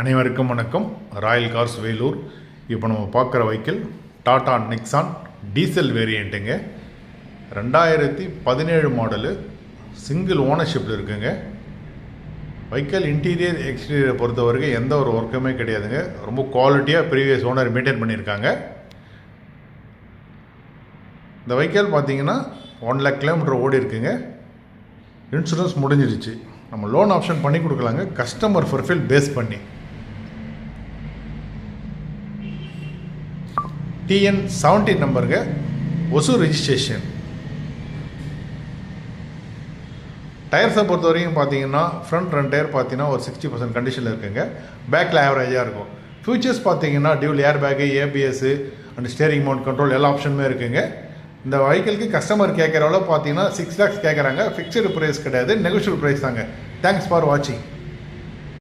அனைவருக்கும் வணக்கம். Royal Cars Vellore. இப்போ நம்ம பார்க்குற வெஹிக்கிள் டாடா நெக்ஸான் டீசல் வேரியண்ட்டுங்க. 2017 மாடலு, சிங்கிள் ஓனர்ஷிப்பில் இருக்குங்க. வெஹிக்கிள் இன்டீரியர் எக்ஸ்டீரியரை பொறுத்த வரைக்கும் எந்த ஒரு ஒர்க்குமே கிடையாதுங்க. ரொம்ப குவாலிட்டியாக ப்ரீவியஸ் ஓனர் மெயின்டைன் பண்ணியிருக்காங்க. இந்த வெஹிக்கிள் பார்த்தீங்கன்னா 1 lakh கிலோமீட்டர் ஓடி இருக்குங்க. இன்சூரன்ஸ் முடிஞ்சிருச்சு. நம்ம லோன் ஆப்ஷன் பண்ணி கொடுக்கலாங்க, கஸ்டமர் ப்ரொஃபைல் பேஸ் பண்ணி. TN 17 நம்பருங்க, ஒசூர் ரெஜிஸ்ட்ரேஷன். டயர்ஸை பொறுத்த வரைக்கும் பார்த்தீங்கன்னா ஃப்ரண்ட் 2 டயர் பார்த்தீங்கன்னா ஒரு 60% கண்டிஷனில் இருக்குங்க. பேக்கில் ஆவரேஜாக இருக்கும். ஃபியூச்சர்ஸ் பார்த்தீங்கன்னா dual air bag, ABS and steering mount control எல்லா ஆப்ஷனுமே இருக்குங்க. இந்த வெஹிக்கிளுக்கு கஸ்டமர் கேட்குற அளவு பார்த்தீங்கன்னா 6 lakhs கேட்குறாங்க. ஃபிக்ஸ்டு ப்ரைஸ் கிடையாது, நெகோஷியபிள் ப்ரைஸ் தாங்க. தேங்க்ஸ் ஃபார் வாட்சிங்.